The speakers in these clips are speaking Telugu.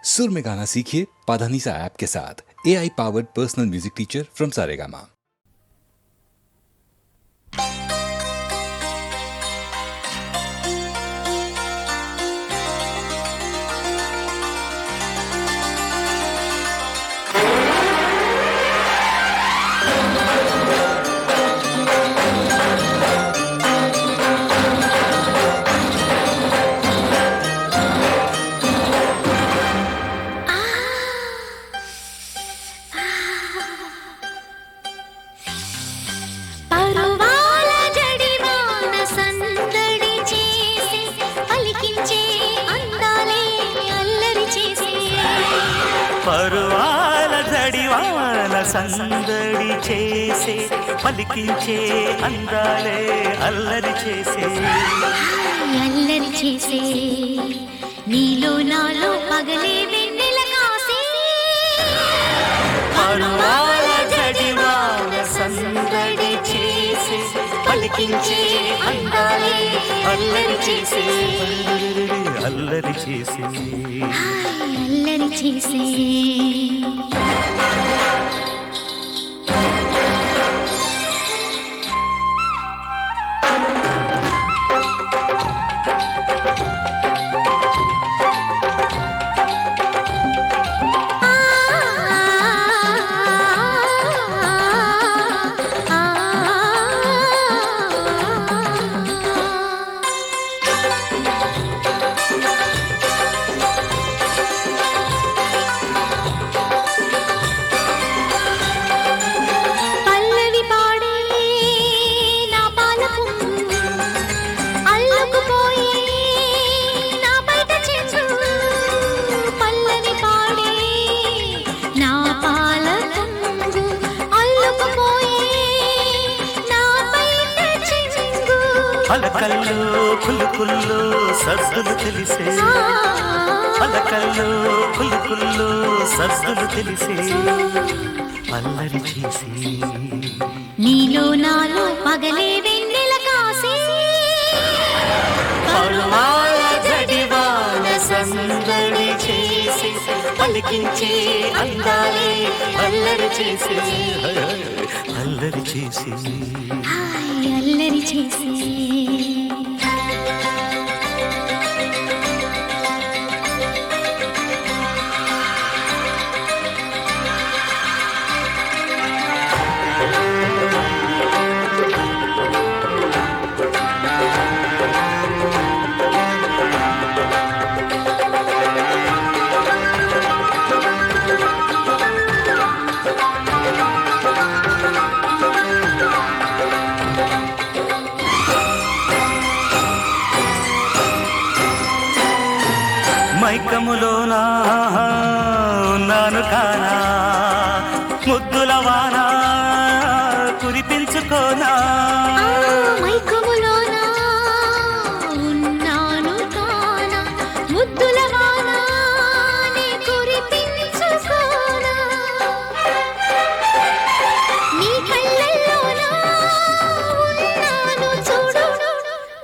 सुर में गाना सीखिए पाधानीसा ऐप के साथ। AI powered personal music teacher from Saregama. పరువాల జడివాన సందడి చేసే పలికించే అందాలే అల్లరి చేసే అల్లరి చేసే నీలో నాలో పగలే వెన్నెల కాసే పరువాల జడివాన సందడి చేసే పలికించే అందాలే అల్లరి చేసే అల్లరి చేసే అల్లరి చేసే పలకల్లో కులుకుల్లో సద్దులు తెలిసే పలకల్లో కులుకుల్లో సద్దులు తెలిసే అల్లరి చేసి నీలో నాలో పగలే వెన్నెల కాసే పరువాల జడివాన సందడి చేసి పలికించే అందాలే అల్లరి చేసి అల్లరి చేసి అల్లరి చేసే మైకములోనా ఉన్నాను కానా ముద్దుల వాన కురిపించుకోనా మైకములోనా ఉన్నాను కానా ముద్దుల వాన నీ కురిపించుకోనా నీ కళ్ళల్లోనా ఉన్నాను చూడు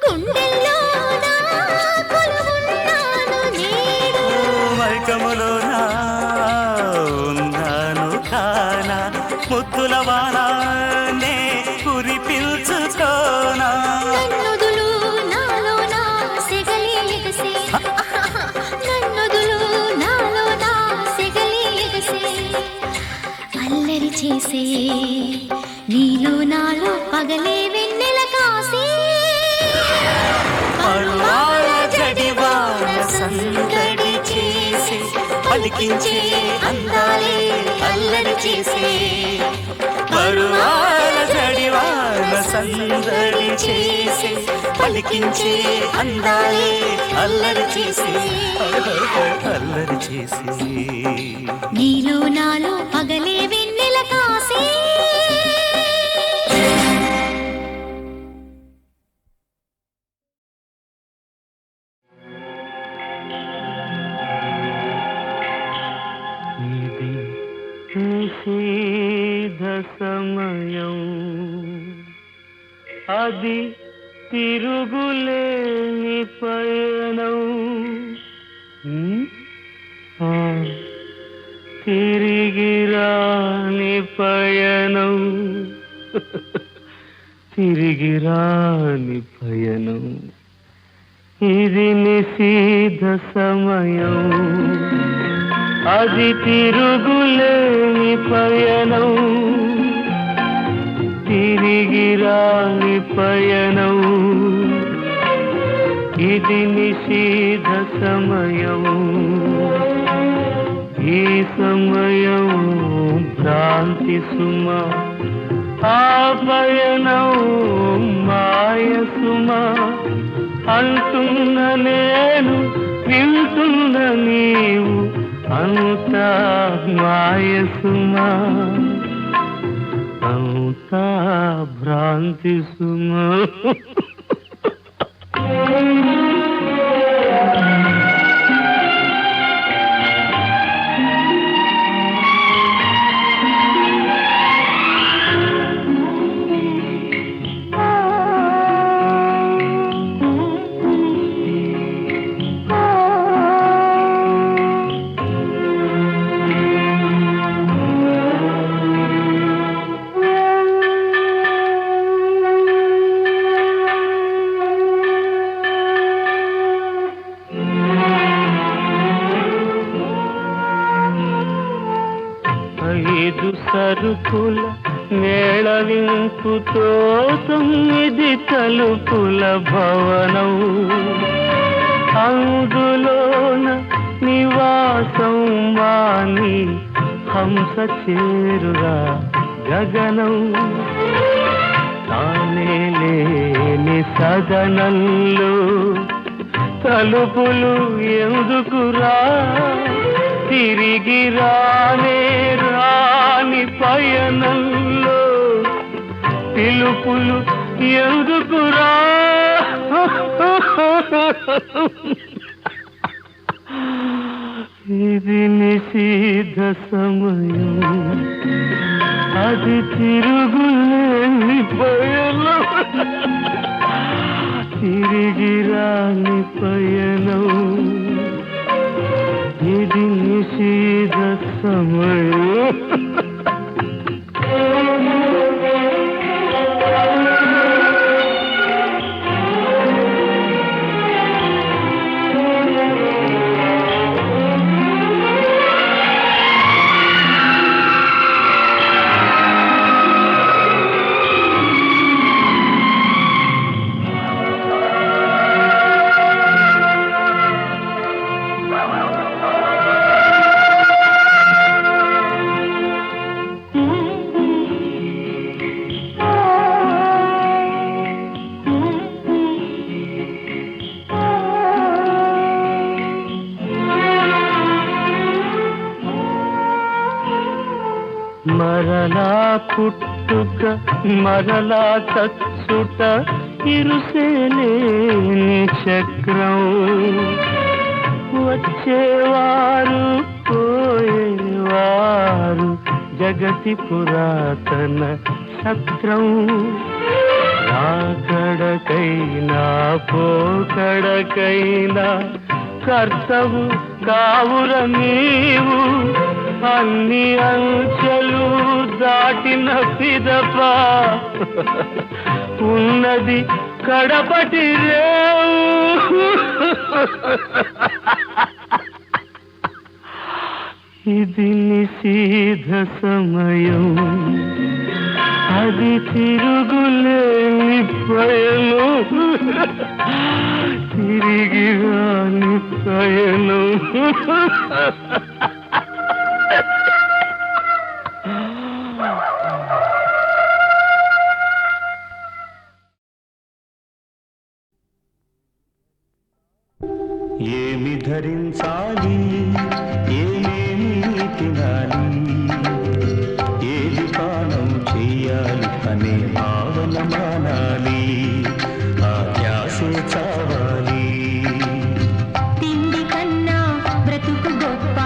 గుండెల్లోనా కొలువున్నాను నేడు మైకములోనా ఉన్నాను కానా ముద్దుల వాన నే కురిపించుకోనా నన్నొదులు నాలో నా సెగలి ఎగసే నన్నొదులు నాలో నా సెగలి ఎగసే అల్లరి చేసే నీలో నాలో పగలే వెన్నెల కాసే పరువాల జడివాన సందడి చేసి పలికించే అందాలే అల్లరి చేసే పరువాల జడివాన సందడి చేసి పలికించే అందాలే అల్లరి చేసి అల్లరి చేసి నీలో నాలో పగలే వెన్నెల కాసే నిషేధ సమయం అది తిరుగులేని పయనం తిరిగి రాని పయనం తిరిగి రాని పయనం ఇది నిశీధ సమయం అది తిరుగులేని పయనం తిరిగి రాని పయనం ఇది నిశీధ సమయం ఈ సమయం భ్రాంతి సుమ ఆ పయనం మాయ సుమ అంటున్న నేను వింటున్న నీవు అంతా మాయ సుమ అంతా భ్రాంతి సుమ ఐదు సరుకుల మేళవింపుతో 9 తలుపుల భవనం అందులోన నివాసం మాని హంస చేరురా గగనం తానే లేని సదనంలో తలుపులు ఎందుకురా తిరిగి రానే రాని పయనంలో పిలుపులు ఎందుకురా ఇది నిశీధ సమయం అది తిరుగులేని పయనం తిరిగి రాని పయనం ఇది నిశీధ సమయం మరలా పుట్టుక మరలా చచ్చుట ఇరుసేలేని చక్రం వచ్చేవారు పోయేవారు జగతి పురాతన సత్రం రాకడకైనా పోకడకైనా కర్తవు కావుర నీవు అన్ని అంచెలు దాటిన పిదప ఉన్నది కడపటి రేవు ఇది నిశీధ సమయం అది తిరుగులేని పయనం తిరిగి రాని పయనం ఏమి ధరించాలి ఏమేమి తినాలి ఏది పానం చెయ్యాలి అనే భావన మానాలి ఆ ధ్యాసే చావాలి తిండి కన్నా బ్రతుకు గొప్ప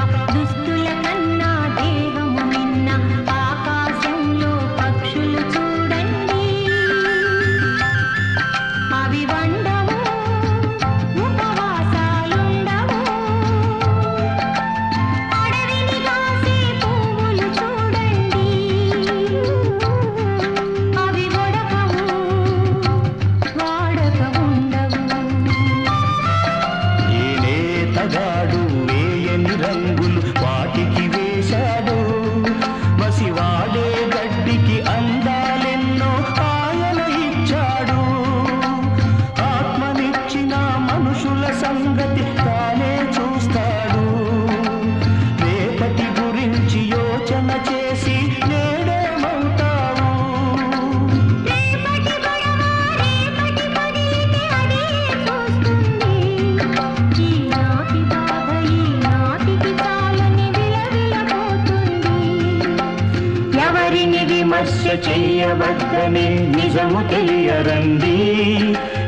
విమర్శ చెయ్యవద్దనే నిజము తెలియరండి.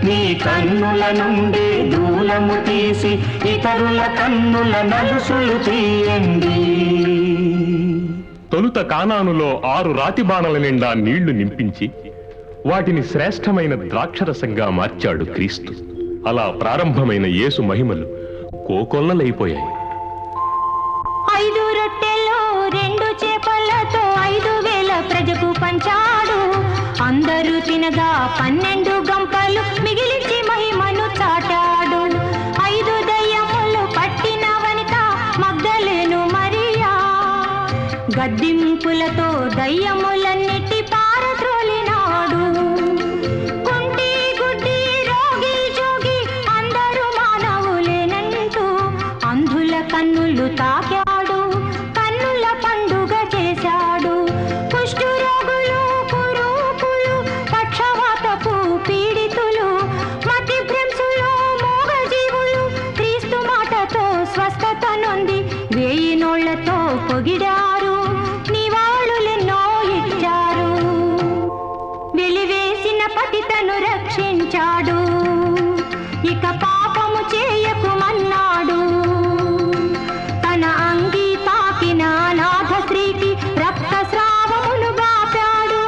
నీ కన్నుల నుండి దూలము తీసి ఇతరుల కన్నుల నలుసులు తీయండి. తొలుత కానానులో 6 రాతి బాణల నిండా నీళ్లు నింపించి వాటిని శ్రేష్టమైన ద్రాక్షరసంగా మార్చాడు క్రీస్తు. అలా ప్రారంభమైన యేసు మహిమలు కోకొల్లలైపోయాయి. 5 రొట్టెలు 2 చేపలతో 5,000 ప్రజకు పంచాడు. అందరూ తినగా 12 గంపలు మిగిలిచి మహిమను చాటాడు. 5 దయ్యములు పట్టిన వనిత మగ్దలేను మరియా, గద్దింపులతో దయ్యములన్నిటి పారద్రోలినాడు. కుంటి గుడ్డి రోగి జోగి అందరూ మానవులేనంటూ అంధుల కన్నులు తాకాడు, కన్నుల పండుగ చేశాడు. కుష్టు రోగులు, కురూపులు, పక్షవాతపు పీడితులు, మతి భ్రంశులు, మూగజీవులు క్రీస్తు మాటతో స్వస్థత నొంది 1000 నోళ్లతో పొగిడారు, నివాళులెన్నో ఇచ్చారు. వెలివేసిన పతితను రక్షించాడు, ఇక పాపము చేయకుమన్నాడు. తన అంగి తాకిన అనాథ స్త్రీకి రక్తస్రావములు బాపాడు.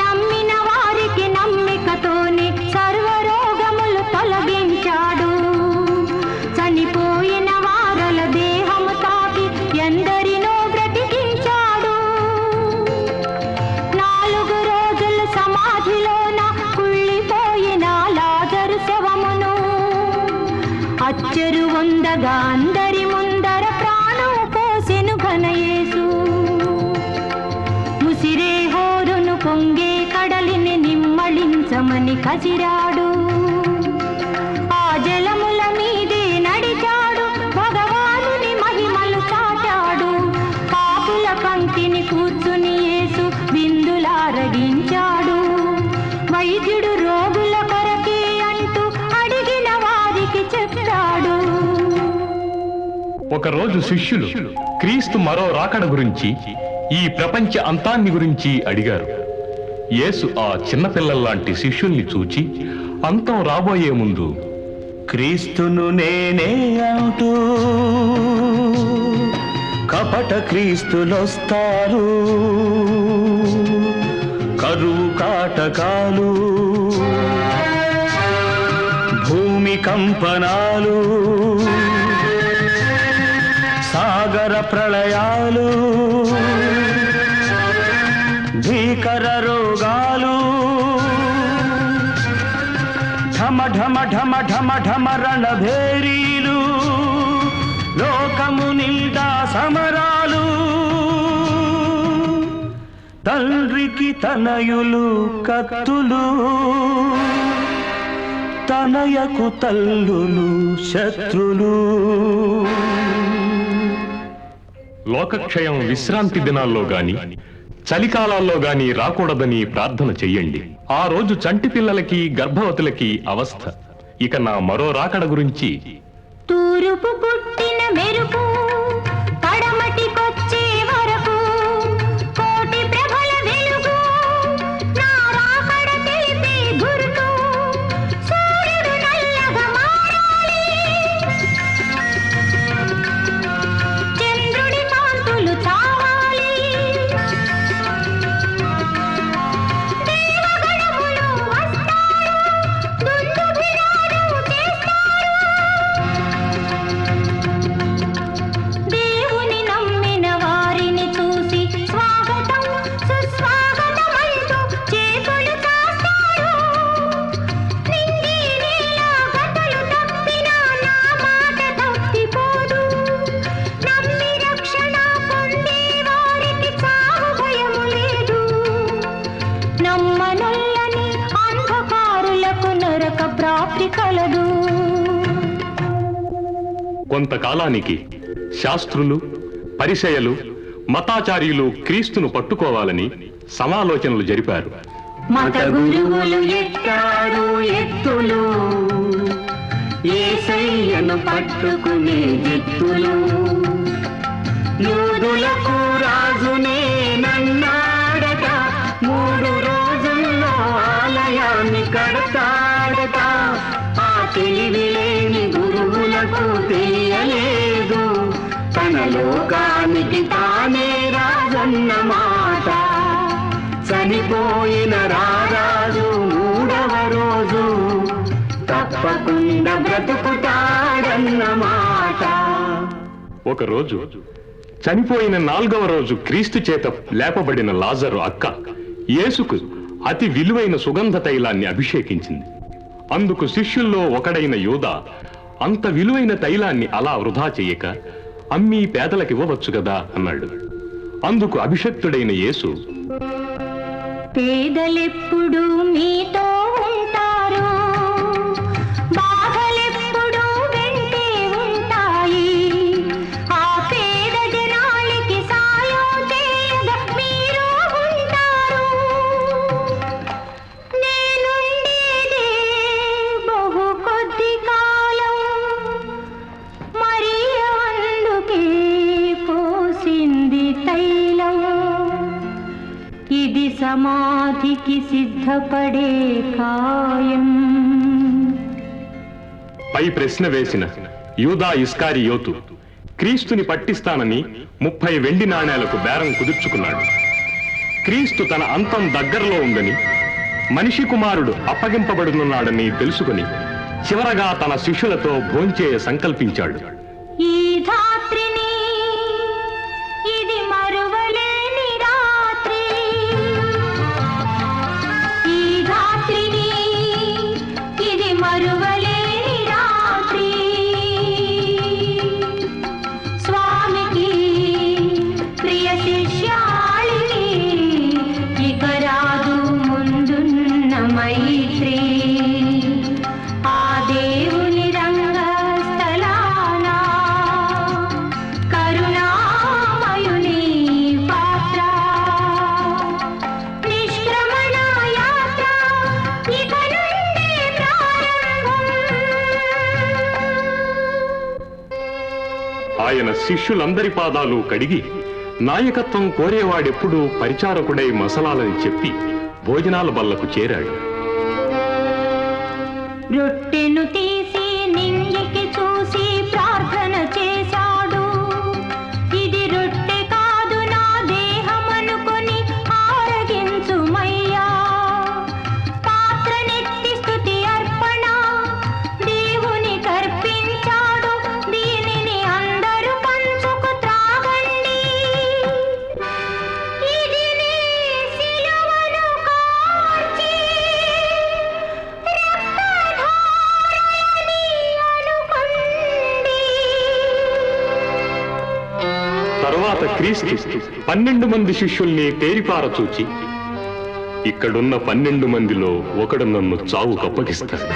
నమ్మిన వారికి నమ్మికతోనే సర్వరోగములు తొలగించాడు. చనిపోయిన వారల దేహము తాకి ఎందరినో బ్రతికించాడు. 4 రోజులు సమాధిలోన కుళ్ళిపోయిన లాజరు శవమును అచ్చరు వందగా అందరి ముందర ప్రాణం పోసెను ఘనయేసు. ముసిరే హోరును పొంగే కడలిని నిమ్మళించమని కసిరాడు. ఆ జలముల మీదే నడిచాడు, భగవానుని మహిమలు చాటాడు. పాపుల పంక్తిని కూర్చుని యేసు విందులారగించాడు. వైద్యుడు రోగుల కొరకే అంటూ అడిగిన వారికి చెప్పాడు. ఒకరోజు శిష్యులు క్రీస్తు మరో రాకడ గురించి, ఈ ప్రపంచ అంతాన్ని గురించి అడిగారు. యేసు ఆ చిన్నపిల్లల్లాంటి శిష్యుల్ని చూచి అంతం రాబోయే ముందు క్రీస్తును నేనే అంటూ కపట క్రీస్తులొస్తారు. కరువు కాటకాలు, భూమి కంపనాలు, సాగర ప్రళయాలు, భీకర రోగాలు, ఢమ ఢమ ఢమ ఢమ ఢమ రణభేరీలు, లోకము నిండా సమరాలు, తండ్రికి తనయులు కత్తులు, తనయకు తల్లులు శత్రులు. లోకక్షయం విశ్రాంతి దినాల్లో గాని చలికాలాల్లో గాని రాకూడదని ప్రార్థన చెయ్యండి. ఆ రోజు చంటి పిల్లలకి గర్భవతులకి అవస్థ. ఇక నా మరో రాకడ గురించి, తూరుపు పుట్టిన మెరుపు పడమటికొచ్చే వరకు కోటి ప్రభల వెలుగు, నా రాకడ తెలిపే గుర్తు, సూర్యుడు నల్లగా మారాలి, చంద్రుడి కాంతులు చావాలి, దేవగణములు వస్తారు, దుందుభిరాలు చేస్తారు. దేవుని నమ్మిన వారిని చూసి స్వాగతం సుస్వాగతం అంటూ చేతులు చాస్తారు. నింగి నేల గతులు తప్పినా నా మాట తప్పిపోదు. నమ్మి రక్షణ పొందే వారికి చావు భయము లేదు. నమ్మనొల్లని అంధకారులకు నరక ప్రాప్తి కలదు. కొంతకాలానికి శాస్త్రులు, పరిసయ్యులు, మతాచార్యులు క్రీస్తును పట్టుకోవాలని సమాలోచనలు జరిపారు. మత గురువులు ఎత్తారు ఎత్తులు, యేసయ్యను పట్టుకునే జిత్తులు, యూదులకు రాజునే నన్న మన లోకానికి తానే రాజన్న మాట. చనిపోయిన రారాజు మూడవ రోజు తప్పకుండా బ్రతుకుతాడన్న మాట. ఒకరోజు చనిపోయిన 4వ రోజు క్రీస్తు చేత లేపబడిన లాజరు అక్క యేసుకు అతి విలువైన సుగంధ తైలాన్ని అభిషేకించింది. అందుకు శిష్యుల్లో ఒకడైన యూదా అంత విలువైన తైలాన్ని అలా వృధా చెయ్యక అమ్మీ పేదలకివ్వవచ్చు కదా అన్నాడు. అందుకు అభిషక్తుడైన యేసు, పేదలెప్పుడు మీతో ఉంటారు, బాధలెప్పుడు వెంటే ఉంటాయి. ఆ పేద జనాలకి సాయం చేయగా మీరు ఉంటారు. నేనుండేదే బహు కొద్ది కాలం, మరి అందుకే పోసింది తైలం. ఇది సమాధికి సిద్ధపడే కాయం. పై ప్రశ్న వేసిన యూదా ఇస్కారియోతు క్రీస్తుని పట్టిస్తానని 30 వెండి నాణేలకు బేరం కుదుర్చుకున్నాడు. క్రీస్తు తన అంతం దగ్గరలో ఉందని, మనిషి కుమారుడు అప్పగింపబడుతున్నాడని తెలుసుకుని చివరగా తన శిష్యులతో భోంచేయ సంకల్పించాడు. ఈ ధాత్రిని ఇది మరువలేని రాత్రి, ఈ ధాత్రిని ఇది మరువలేని రాత్రి. స్వామికి ప్రియ శిష్యాళిని ఇక రాదు ముందున్న మైత్రి. ఆ దేవుని రంగస్థలాన కరుణామయుని పాత్ర. నిష్క్రమణ యాత్ర ఇక నుండి ప్రారంభం. ఆయన శిష్యులందరి పాదాలు కడిగి నాయకత్వం కోరేవాడెప్పుడూ పరిచారకుడై మసలాలని చెప్పి భోజనాల బల్లకు చేరాడు. రొట్టెను తీసి నింగికి చూసి ప్రార్థన చేశాడు. ఇది రొట్టె కాదు నా దేహమనుకొని ఆరగించుమయ్యా. పాత్రనెత్తి స్తుతి అర్పణ దేవుని కర్పించాడు. దీనిని అందరూ పంచుకు త్రాగండి. ఇది నీ సిలువను కార్చి తర్వాత క్రీస్తు 12 మంది శిష్యుల్ని తేరిపార చూచి, ఇక్కడున్న 12 మందిలో ఒకడు నన్ను చావుకు అప్పగిస్తాడు.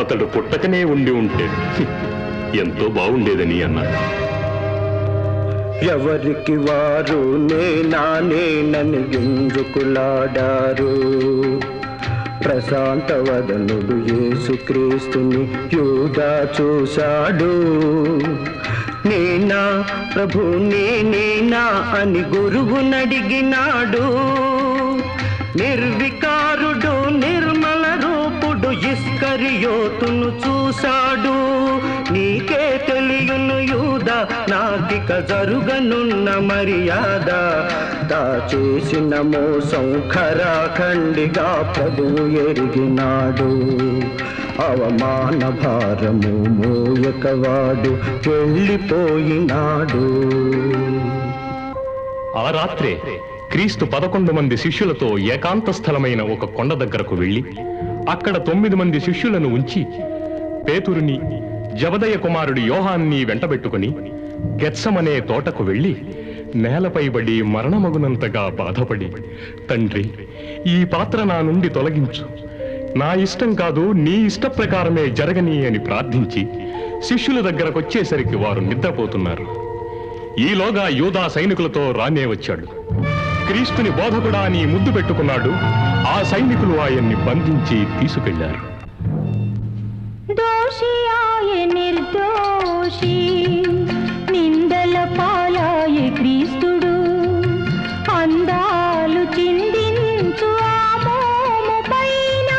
అతడు పుట్టకనే ఉండి ఉంటే ఎంతో బాగుండేదని అన్నాడు. ఎవరికి వారు నేనని గింజుకులాడారు. ప్రశాంత వదనుడు యేసుక్రీస్తుని యూదా చూశాడు. నేనా ప్రభు నేనేనా అని గురువునడిగినాడు. నిర్వికారుడు నిర్మల రూపుడు ఇస్కరియోతును చూశాడు. నీకే తెలియను యూదా నాకిక జరుగనున్న మర్యాద. చేసిన మోసం ఖరాఖండిగా ప్రభువు ఎరిగినాడు. అవమాన భారము మోయకవాడు వెళ్ళిపోయినాడు. ఆ రాత్రే క్రీస్తు 11 మంది శిష్యులతో ఏకాంత స్థలమైన ఒక కొండ దగ్గరకు వెళ్లి అక్కడ 9 మంది శిష్యులను ఉంచి పేతురుని, జబదయ కుమారుడు యోహాన్ని వెంటబెట్టుకుని గెత్సమనే తోటకు వెళ్లి నేలపై పడి మరణమగునంతగా బాధపడి, తండ్రి, ఈ పాత్ర నా నుండి తొలగించు, నా ఇష్టం కాదు నీ ఇష్ట ప్రకారమే జరగని అని ప్రార్థించి శిష్యుల దగ్గరకొచ్చేసరికి వారు నిద్రపోతున్నారు. ఈలోగా యూదా సైనికులతో రానే వచ్చాడు. క్రీస్తుని బోధకుడా అని ముద్దు పెట్టుకున్నాడు. ఆ సైనికులు ఆయన్ని బంధించి తీసుకెళ్లారు. దోషి ఆయ నిర్దోషి, నిందల పాలాయ క్రీస్తుడు. అందాలు చిందించు ఆ మోము పైన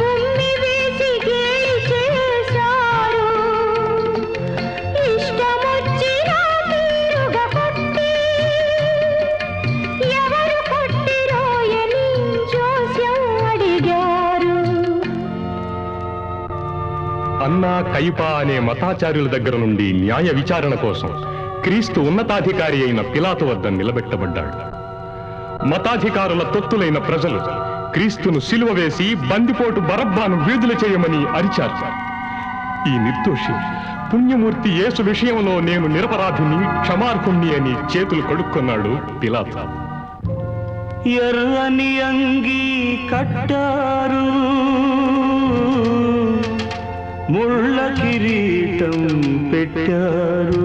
ఉమ్మి వేసి గేలి చేశారు. ఇష్టమొచ్చి కైపా అనే మతాచార్యుల దగ్గర నుండి న్యాయ విచారణ కోసం క్రీస్తు ఉన్నతాధికారి అయిన పిలాతు వద్ద నిలబెట్టబడ్డాడు. మతాధికారుల తొత్తులైన ప్రజలు క్రీస్తును సిలువ వేసి బందిపోటు బరబ్బాను విడుదల చేయమని అరిచారు. ఈ నిర్దోషి పుణ్యమూర్తి యేసు విషయంలో నేను నిరపరాధిని, క్షమార్హుణ్ణి అని చేతులు కడుక్కున్నాడు పిలాతు. ఎర్రని అంగి కట్టారు, ముళ్ళ కిరీటం పెట్టారు,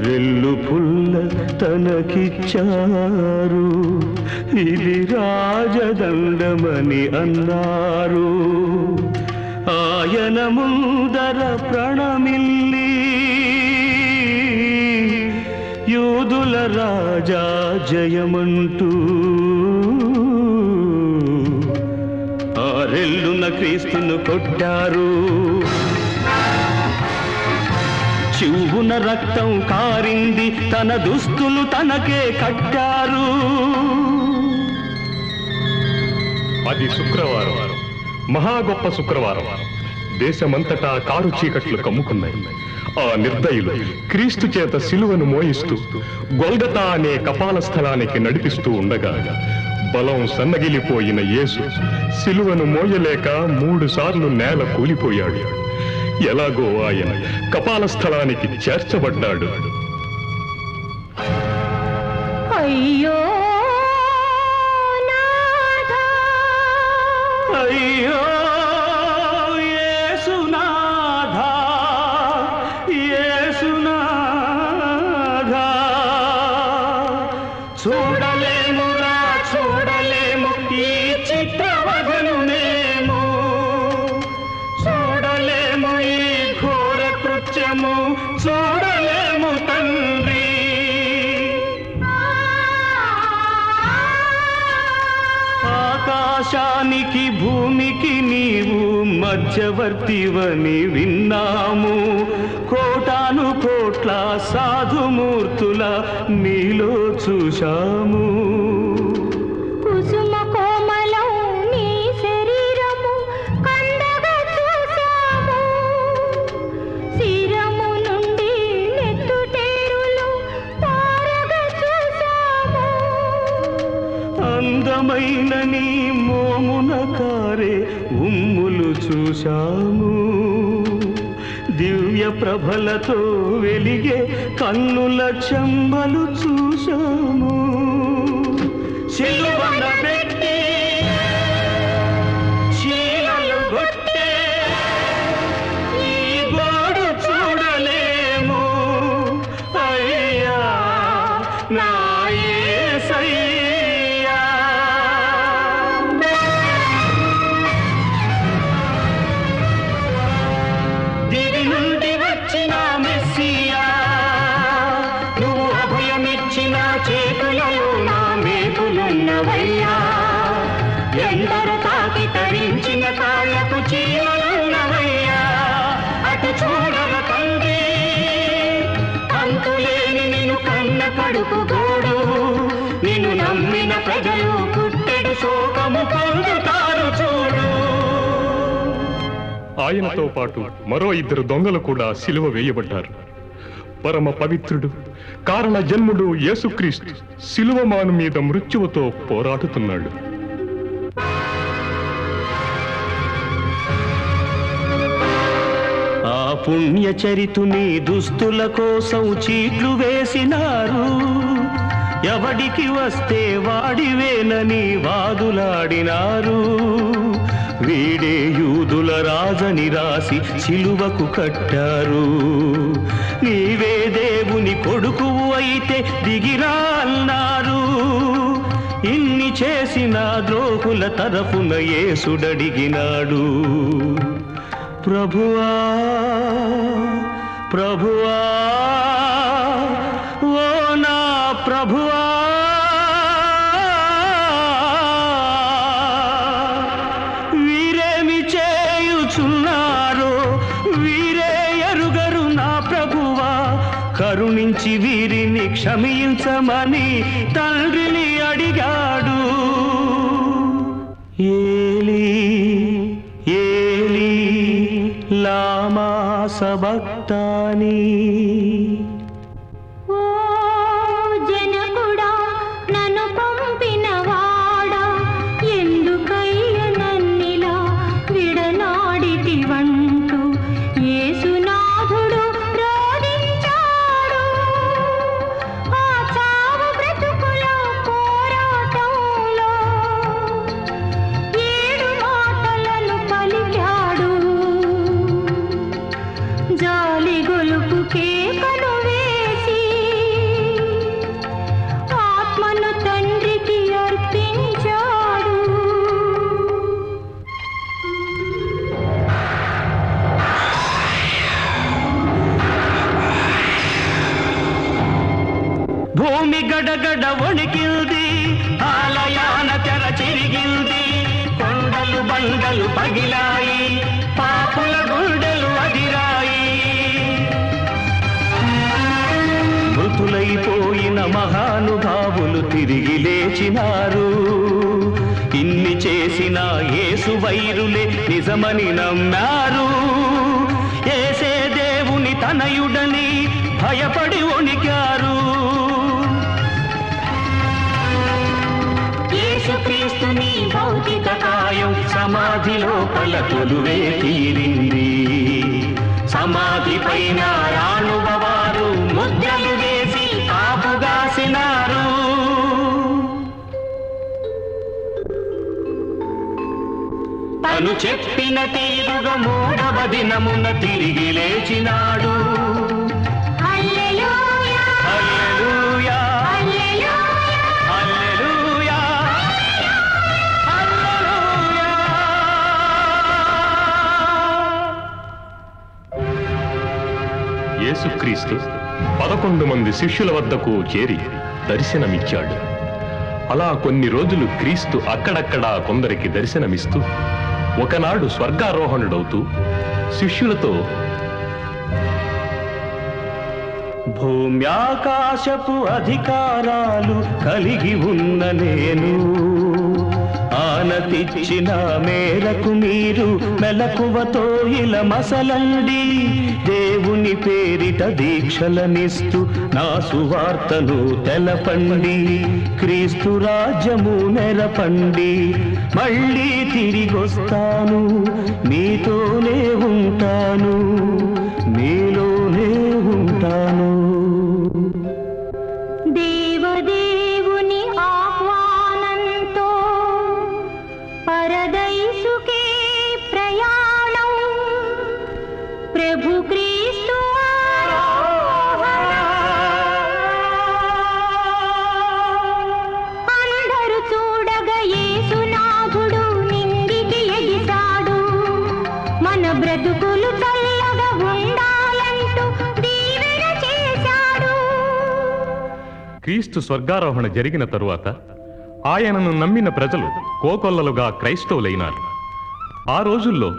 వెల్లు పుల్ల తనకిచ్చారు, ఇది రాజదండమని అన్నారు. ఆయన ముందర ప్రణమిల్లి యూదుల రాజా జయమంటూ ఆరెల్లున క్రీస్తును కొట్టారు. చివున రక్తం కారింది, తన దుస్తులు తనకే కట్టారు. అది శుక్రవారం, మహా గొప్ప శుక్రవారం. దేశమంతటా కారు చీకట్లు కమ్ముకున్నాయి. ఆ నిర్దయులు క్రీస్తు చేత సిలువను మోయిస్తూ గొల్గతా అనే కపాల స్థలానికి నడిపిస్తూ ఉండగా బలం సన్నగిలిపోయిన యేసు సిలువను మోయలేక 3 సార్లు నేల కూలిపోయాడు. ఎలాగో ఆయన కపాల స్థలానికి చేర్చబడ్డాడు. అయ్యో అయ్యో యేసునాథా, యేసునాథా, చూడలేమురా చూడలేము ఈ చిత్రవధను మేము, చూడలేము ఈ ఘోర కృత్యము, చూడలేము తండ్రి. ఆకాశానికి భూమికి నీవు మధ్యవర్తివని విన్నాము, కోటాను కోట్ల సాధుమూర్తుల నీలో చూశాము. కుసుమ కోమలం నీ శరీరము కండగా చూసాము, శిరము నుండి నెత్తుటేరులు పారగా చూసాము. అందమైన నీ మోమున కారే ఉమ్ములు చూశాము, దివ్య ప్రభలతో వెలిగే కన్నుల చెంబలు చూశాము. సిలువన పెట్టి చీలలు కొట్టే ఈ గోడు చూడలేము. అయ్యా నా యేసయ్యా, దివి నుండి వచ్చిన మెస్సియా, నువ్వు అభయమిచ్చిన చేతులలో నా మేకులున్నవయ్యా. ఎందరు తాకి తరించిన కాళ్ళకు చీలలున్నవయ్యా. అటు చూడవ తండ్రి, అంతులేని నిన్ను కన్న కడుపు గోడు, నిన్ను నమ్మిన ప్రజలు పుట్టెడు శోకము పొందుతారు చూడు. ఆయనతో పాటు మరో 2 దొంగలు కూడా సిలువ వేయబడ్డారు. పరమ పవిత్రుడు, కారణ జన్ముడు యేసుక్రీస్తు సిలువమాను మీద మృత్యువుతో పోరాడుతున్నాడు. ఆ పుణ్యచరితుని దుస్తుల కోసం చీట్లు వేసినారు, ఎవడికి వస్తే వాడివేనని వాదులాడినారు. వీడే యూదుల రాజని రాసి సిలువకు కట్టారు. నీవే దేవుని కొడుకువు అయితే దిగిరా అన్నారు. ఇన్ని చేసిన ద్రోహుల తరఫున యేసుడడిగినాడు, ప్రభువా ప్రభువా ఓ నా ప్రభువా, వీరేమి చేయుచున్నారో వీరే ఎరుగరు నా ప్రభువా, కరుణించి వీరిని క్షమించమని తండ్రిని అడిగాడు. ఏలీ లామా సబక్తాని. ఓ జనకుడా నన్ను పంపినవాడా, ఎందుకయ్య నన్నిలా విడనాడితివంటూ యేసునాథుడు రోదించాడు. ఆ చావు బ్రతుకుల పోరాటంలో 7 మాటలను పలికాడు. జాలి గొలుపు కేకను వేసి ఆత్మను తండ్రికి అర్పించాడు. భూమి గడగడ వణికింది, ఆలయాన తెర చిరిగింది, కొండలు బండలు పగిలాయి, పాపుల గుండెలు అదిరాయి. మృతులైపోయిన మహానుభావులు తిరిగి లేచినారు. ఇన్ని చేసిన యేసు వైరులే నిజమని నమ్మారు. యేసే దేవుని తనయుడని భయపడి వణికారు. యేసుక్రీస్తుని భౌతిక కాయం సమాధి లోపల కొలువే తీరింది. సమాధి పైన రానుబవారు ముద్రలు వేసి కాపుగాసినారు. తను చెప్పిన తీరుగా 3వ దినమున తిరిగి లేచినాడు. హల్లెలూయా హల్లెలూయా హల్లెలూయా హల్లెలూయా హల్లెలూయా. యేసుక్రీస్తు 11 మంది శిష్యుల వద్దకు చేరి దర్శనమిచ్చాడు. అలా కొన్ని రోజులు క్రీస్తు అక్కడక్కడా కొందరికి దర్శనమిస్తూ ఒకనాడు స్వర్గారోహణుడవుతూ శిష్యులతో, భూమ్యాకాశపు అధికారాలు కలిగి ఉన్న నేను ఆనతిచ్చిన మేరకు మీరు మెలకువతో ఇలా మసలండి. దేవుని పేరిట దీక్షలనిస్తూ నా సువార్తను తెలపండి. క్రీస్తు రాజ్యము నెరపండి. మళ్ళీ తిరిగొస్తాను, మీతోనే ఉంటాను, మీలోనే ఉంటాను. దేవదేవుని ఆహ్వానంతో పరదైసుకే ప్రయాణం. ప్రభు క్రీస్తు ఆరోహణ. అందరూ చూడగా యేసునాథుడు నింగికి ఎగిసాడు. మన బ్రతుకులు చల్లగా ఉండాలంటూ దీవెన చేశాడు. క్రీస్తు స్వర్గారోహణ జరిగిన తరువాత ఆయనను నమ్మిన ప్రజలు కోకొల్లలుగా క్రైస్తవులైనారు. ఆ రోజుల్లో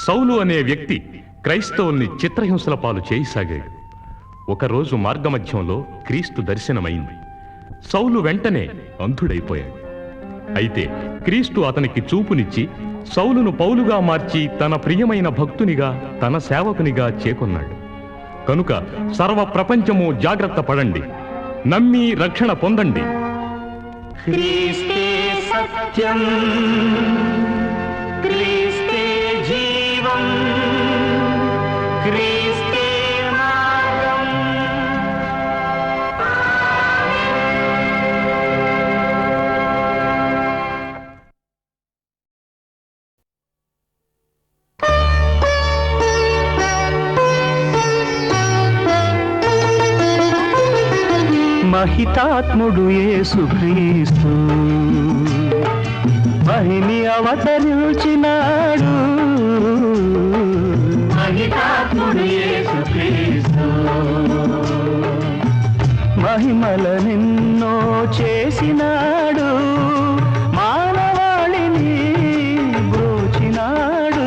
సౌలు అనే వ్యక్తి క్రైస్తవుల్ని చిత్రహింసల పాలు చేయసాగాడు. ఒకరోజు మార్గమధ్యంలో క్రీస్తు దర్శనమైంది. సౌలు వెంటనే అంధుడైపోయాడు. అయితే క్రీస్తు అతనికి చూపునిచ్చి సౌలును పౌలుగా మార్చి తన ప్రియమైన భక్తునిగా, తన సేవకునిగా చేకొన్నాడు. కనుక సర్వ ప్రపంచము జాగ్రత్త పడండి, నమ్మి రక్షణ పొందండి. క్రీస్తే సత్యం, క్రీస్తే జీవం, క్రీస్తే మార్గం. మహితాత్ముడు యేసుక్రీస్తు మహిని అవతరించినాడు. మహితాత్ముడు యేసుక్రీస్తు మహిమలనెన్నో చేసినాడు. మానవాళిని బ్రోచినాడు.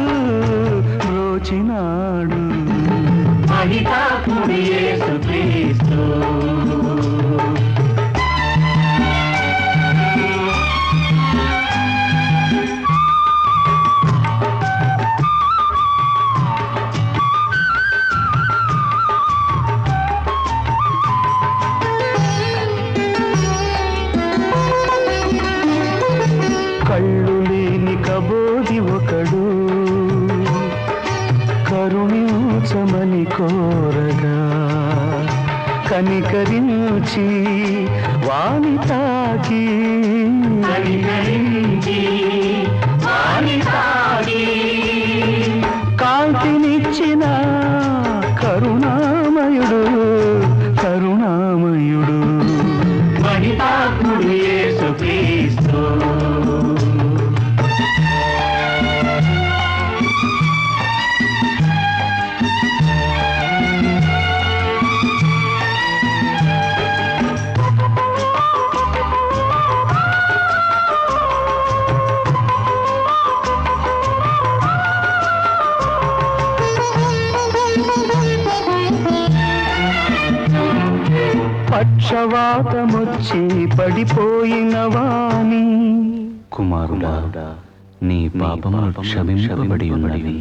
మహితాత్ముడు యేసుక్రీస్తు. కరుణించమని కోరగా కనికరించి వాణి తాకి కాంతినిచ్చిన కరుణామయుడు కరుణామయుడు మహితాత్ముడు యేసుక్రీస్తు. పక్షవాతమొచ్చి పడిపోయిన వాణి కుమారుడా నీ పాపములు క్షమించబడి ఉన్నవి.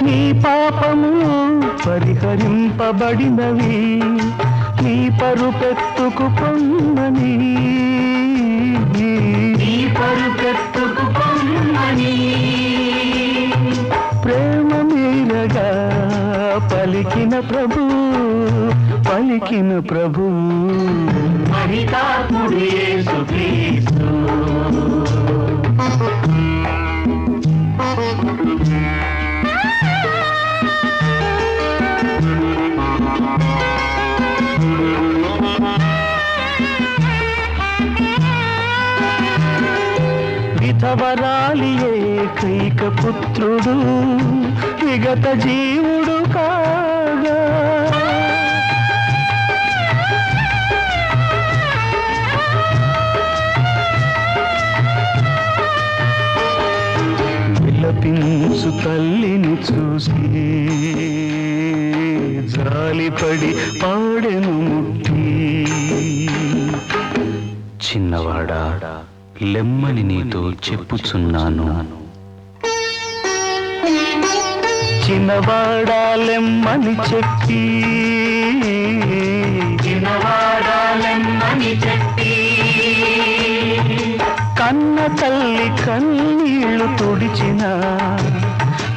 నీ పాపములు పరిహరింపబడినవి. నీ పరుపెత్తుకు పొమ్మని నీ పరుపెత్తుకు పొమ్మని ప్రేమ మీరగా పలికిన ప్రభు మహితాత్ముడు యేసుక్రీస్తు. విధవరాలి ఏకైక పుత్రుడు విగత జీవుడు కాగా విలపించు తల్లిని చూసి జాలిపడి పాడెను ముట్టి చిన్నవాడా లెమ్మని నీతో చెప్పుచున్నాను. చిన్నవాడా లెమ్మని చెప్పి కన్న తల్లి కన్నీళ్లు తుడిచిన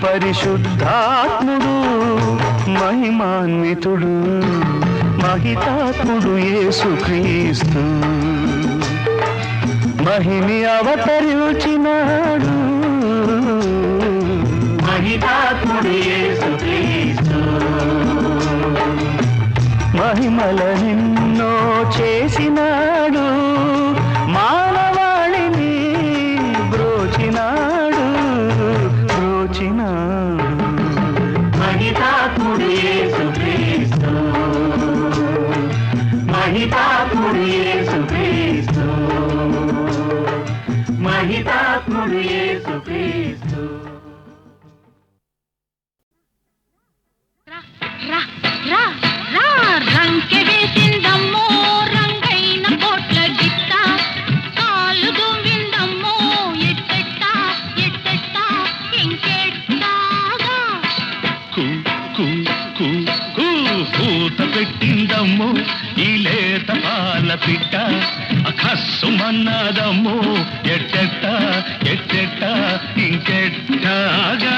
పరిశుద్ధాత్ముడు మహిమాన్వితుడు మహితాత్ముడు యేసుక్రీస్తు. మహిని అవతరించినాడు మహితాత్ముడు యేసుక్రీస్తు. మహిమలనెన్నో చేసినాడు మానవాళిని బ్రోచినాడు మహితాత్ముడు యేసుక్రీస్తు. మహితాత్ముడు యేసుక్రీస్తు. మహితాత్ముడు యేసుక్రీస్తు. రంకె వేసిందమ్మో రంగైన కోట్ల గిట్ట కాలు దువ్విందమ్మో ఎట్టెట్ట ఇంకెట్టాగా పూత పెట్టిందమ్మో ఈ లేత పాల పిట్ట అఖస్సుమన్నదమ్మో ఎట్టెట్ట ఇంకెట్టాగా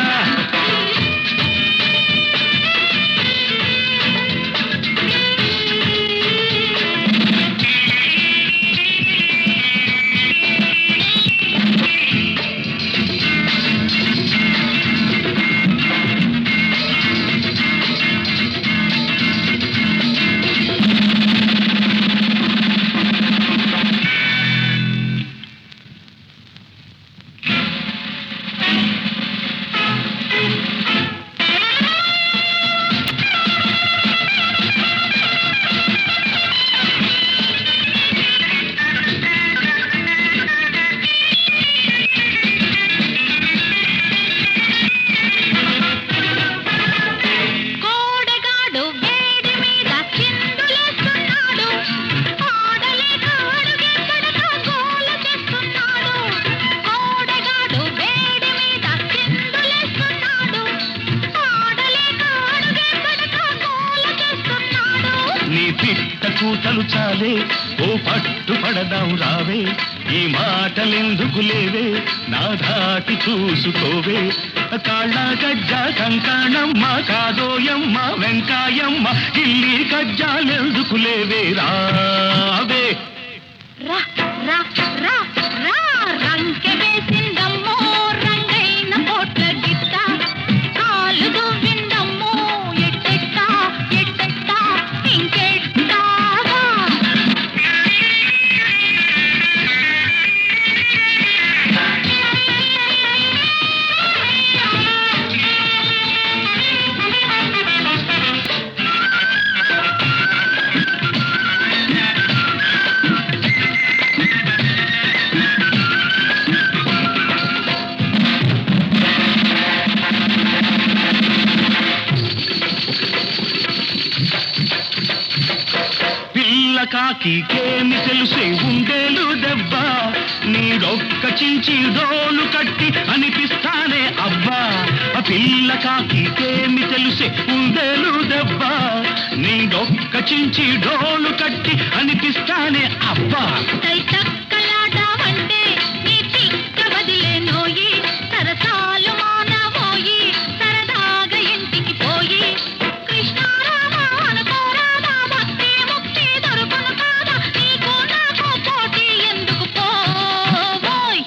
కూతలు చాలే ఓ పట్టు పడదాం రావే ఈ మాటలెందుకు లేవే నా దాటి చూసుకోవే కాళ్ళ గజ్జ కంకణమ్మ కాదోయమ్మ వెంకాయమ్మ ఇల్లి గజ్జాలెందుకు లేవే రావే రా రా రా రా రంకె వేసిందమ్మో రంగైన కోట్ల గిట్ట కాలు దువ్విందమ్మో ఎట్టెట్ట ఎట్టెట్ట ఇంకెట్టాగా కాకికేమి తెలుసే ఉండేలు దెబ్బ నీడొక్క చించి డోలు కట్టి అనిపిస్తానే అబ్బా ఆ పిల్ల కాకికేమి తెలుసే ఉండేలు దెబ్బ నీడొక్క చించి డోలు కట్టి అనిపిస్తానే అబ్బా తక్కలాడావంటే నీ తిక్క వదిలేనోయి సరసాలు మానవోయి సరదాగా ఇంటికి పోయి కృష్ణారామ అనుకోరాదా భక్తి ముక్తి దొరుకును కాదా నీకు నాకు పోటీ ఎందుకు పోయ్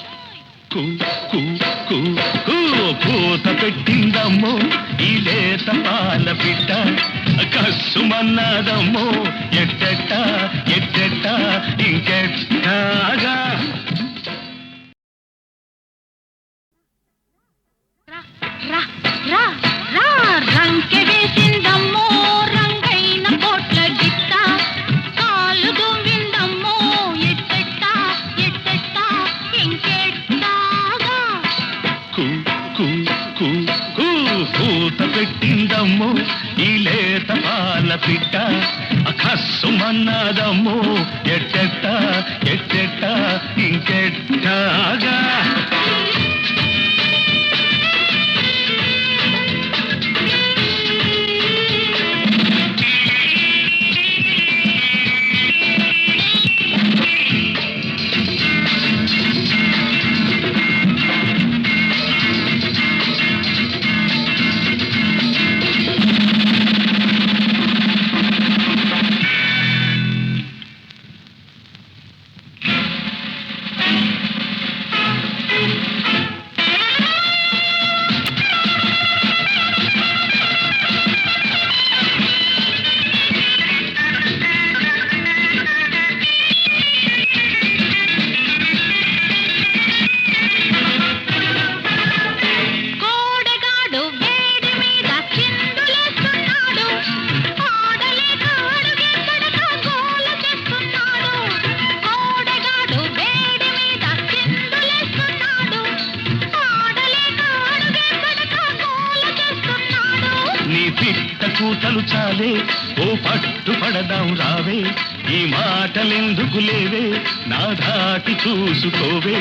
కూ కూ కూ కూ పూత పెట్టిందమ్మో ఈ లేత పాల పిట్ట కస్సుమన్నదమ్మో ఎట్టెట్ట ఎట్టెట్ట ఇంకెట్టాగా రా రా రా రంకె వేసిందమ్మో రంగైన కోట్ల గిట్ట కాలు దువ్విందమ్మో ఎట్టెట్ట ఎట్టెట్ట ఇంకెట్టాగా కూ కూ కూ కూ పూత పెట్టిందమ్మో ఈ లేత పాల పిట్ట కస్సుమన్నదమ్మో ఎట్టెట్ట ఎట్టెట్ట ఇంకెట్టాగా కూతలు చాలే ఓ పట్టు పడదాం రావే ఈ మాటలెందుకు లేవే నా దాటి చూసుకోవే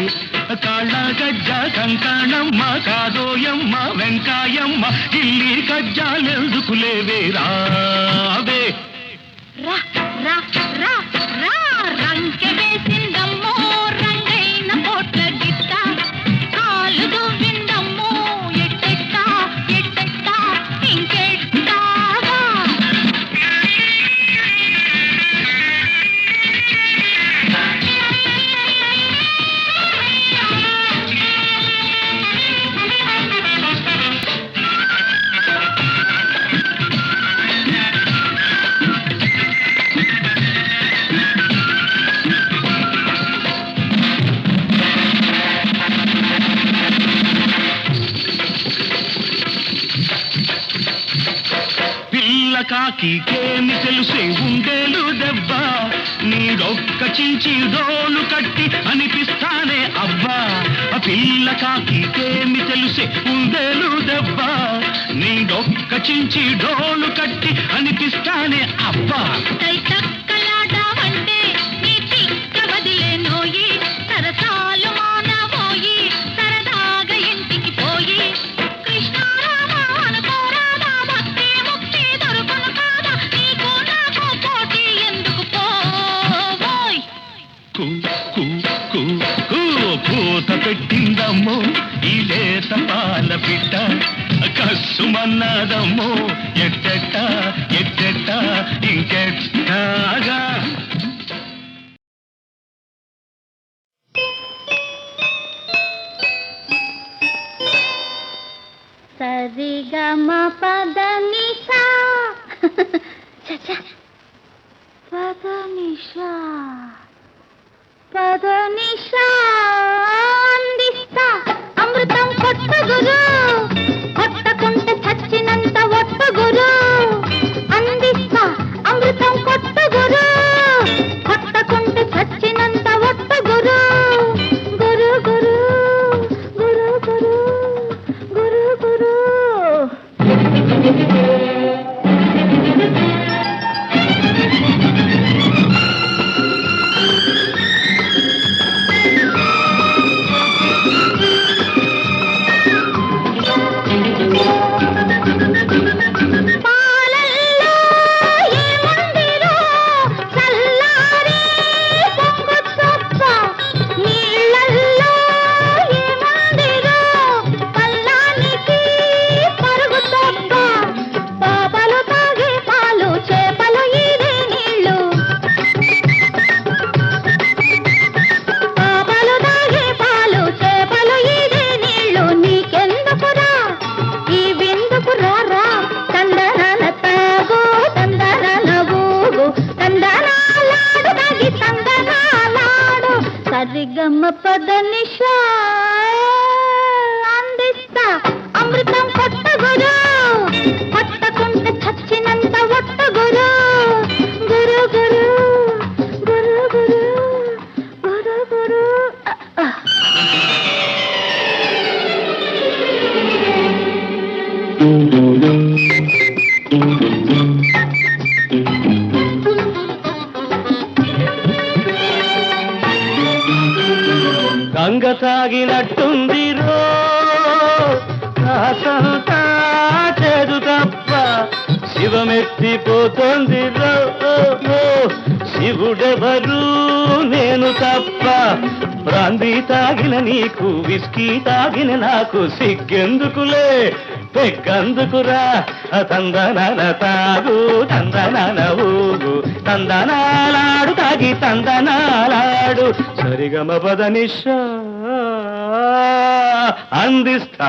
కాళ్ళ గజ్జ కంకణమ్మ కాదోయమ్మ వెంకాయమ్మ ఇల్లి గజ్జాలెందుకు లేవే రావే రా రా రా రా రంకె వేసిందమ్మో రంగైన కోట్ల గిట్ట కాలు దువ్విందమ్మో ఎట్టెట్ట ఎట్టెట్ట ఇంకెట్టాగా కాకికేమి తెలుసే ఉండేలు దెబ్బ నీడొక్క చించి డోలు కట్టి అనిపిస్తానే అబ్బా ఆ పిల్ల కాకికేమి తెలుసే ఉండేలు దెబ్బ నీడొక్క చించి డోలు కట్టి అనిపిస్తానే అబ్బా తక్కలాడావంటే నీ తిక్క వదిలేనోయి సరసాలు మానవోయి సరదాగా ఇంటికి పోయి కృష్ణారామ అనుకోరాదా భక్తి ముక్తి దొరుకును కాదా నీకు నాకు పోటీ ఎందుకు పోయ్ కూ కూ కూ కూ పూత పెట్టిందమ్మో ఈ లేత పాల పిట్ట అన్నదమ్ము ఎట్టెట్ట ఎట్టెట్ట ఇంకెట్టాగా. సరిగమ పదనిషా పదనిషా పదనిషా అందిస్తా అమృతం కొట్ట గురు, కొట్టకుంటే చచ్చినంత ఒట్ట గురు. అందిస్తా అమృతం కొట్ట గురు, కొట్టకుంటే చచ్చినంత ఒట్ట గురు. గురు గురు గురు గురు గురు గురు. పాలల్లో ఏముందిరో చల్లారే పొంగు చొప్ప, నీళ్ళల్లో ఏముందిరో పల్లానికి పరుగు తప్ప. పాపలు తాగే పాలు, చేపలు ఈదే నీళ్ళు. పాపలు తాగే పాలు, చేపలు ఈదే నీళ్ళు. నీకెందుకురా ఈ విందుకు రారా, తందనాల తాగు తందనాల ఊగు, తందనాలాడు తాగి తందనాలాడు. సరిగమ్మ పదనిషా అందిస్తా అమృతం కొట్ట గురు, కొట్టకుంటే చచ్చినంత ఒట్ట గురు. గురు గురు గురు గురు గురు గురు. గంగ తాగినట్టుందిరో కాసంతా చేదు తప్ప, శివమెత్తిపోతుందిరో శివుడెవరు నేను తప్ప. బ్రాందీ తాగిన నీకు విస్కీ తాగిన నాకు సిగ్గెందుకులే పెగ్గందుకురా. తందనాల తాగు తందనాల ఊగు, తందనాలాడు తాగి తందనాలాడు. సరిగమ పదనిషా అందిస్తా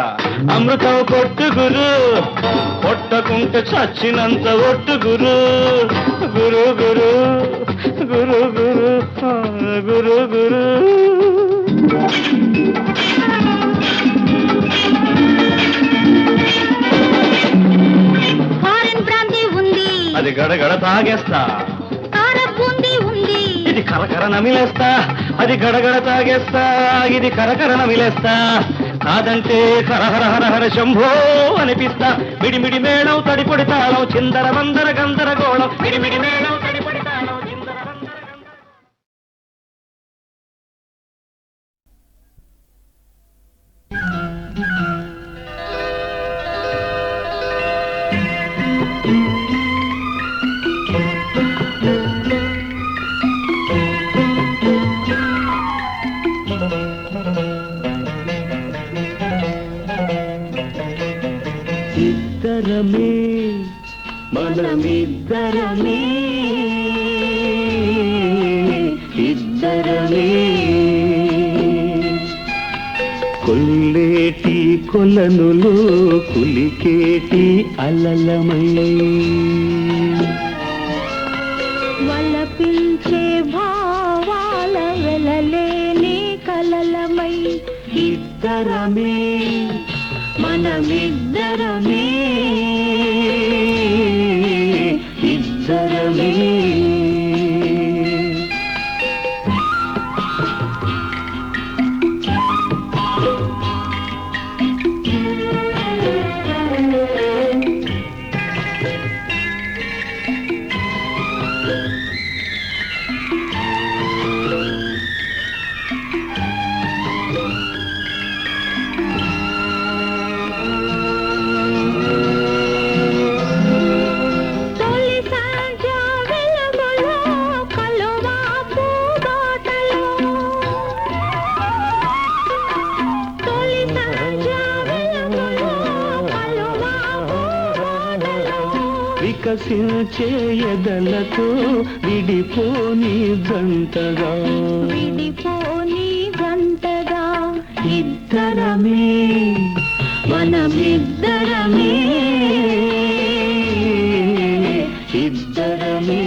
అమృతం కొట్టు గురు, కొట్టకుంటే చచ్చినంత ఒట్టు గురు. గురు గురు గురు గురు గురు గురు. ఫారెన్ బ్రాందీ ఉంది, అది గడగడ తాగేస్తా. కార బూందీ ఉంది, ఇది కరకర నమిలేస్తా. అది గడగడ తాగేస్తా, ఇది కరకర నమిలేస్తా. కాదంటే హరహర హరహర శంభో అనిపిస్తా. మిడిమిడి మేళం తడిపొడి తాళం చిందర వందర గందరగోళం. మిడిమిడి మేళం తడిపొడి తాళం చిందర వందర గందర. ఇద్దరమే మనమిద్దరమే, ఇద్దరమే కొల్లేటి కొలనులు కులికేటి అలలమై, వలపించే భావాల వెలలేని కలలమై. ఇద్దరమే మనమిద్దరమే, ఇద్దరమే. వికసించే ఎదలతో విడిపోని జంటగా విడిపోని జంటగా ఇద్దరమే మనమిద్దరమే ఇద్దరమే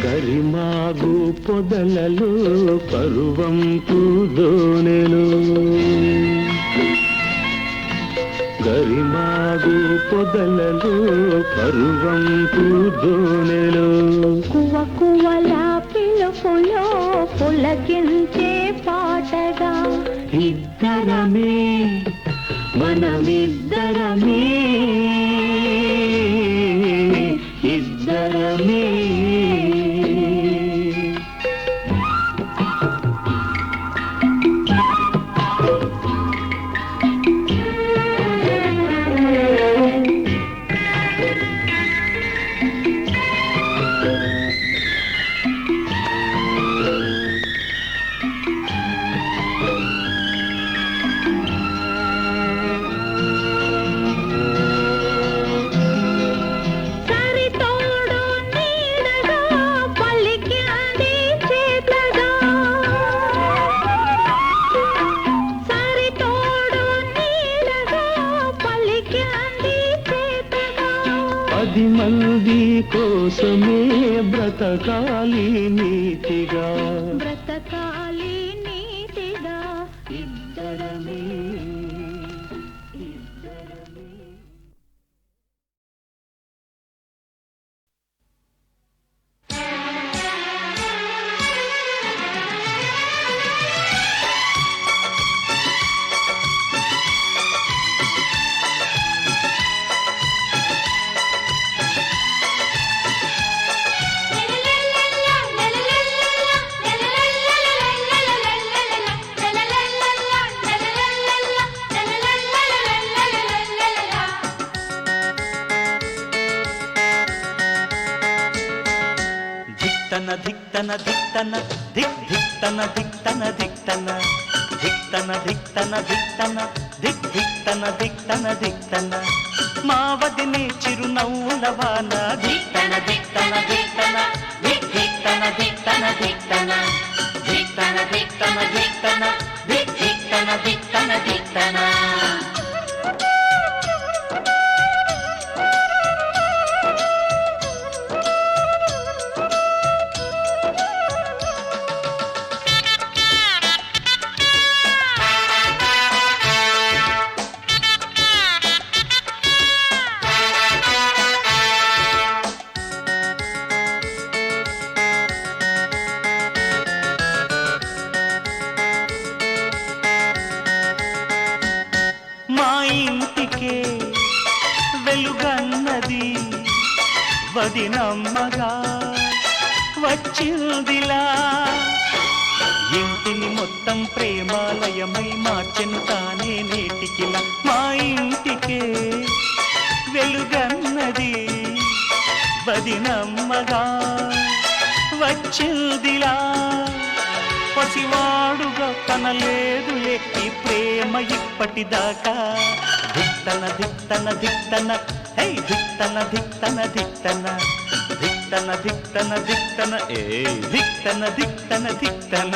గరిమాగు పొదలలో పరువం పూదోనెలు గరిమాగు పొదలలో పరువం పూదోనెలు కువ కువల పిలుపులో పులకించే పాటగా ఇద్దరమే మనమిద్దరమే ఇద్దరమే సరితోడు నీడగా పలికింది చేతగా సరితోడు నీడగా పలికింది చేతగా 10 మంది కోసమే బ్రతకాలి నీతిగా బ్రతకాలి నీతిగా ఇద్దరమే ధిక్తన ధిక్తన ధిక్ ధిక్తన ధిక్తన ధిక్తన ధిక్తన ధిక్తన ధిక్తన ధిక్ ధిక్తన ధిక్తన ధిక్తన మావదిని చిరునవ్వుల వాన ధిక్తన ధిక్తన ధిక్తన ధిక్ ధిక్తన ధిక్తన ధిక్తన ధిక్తన ధిక్తన ధిక్తన ధిక్ ధిక్తన ధిక్తన ధిక్తన వెలుగన్నది వదినమ్మగా వచ్చిందిలా ఇంటిని మొత్తం ప్రేమాలయమై మార్చెను తానే నేటికిలా మా ఇంటికే వెలుగన్నది వదినమ్మగా వచ్చిందిలా పసివాడుగా కనలేదులే ఈ ప్రేమ ఇప్పటిదాకా ధిక్తన ధిక్తన ధిక్తన హే ధిక్తన ధిక్తన ధిక్తన ధిక్తన ధిక్తన ధిక్తన ఏ ధిక్తన ధిక్తన ధిక్తన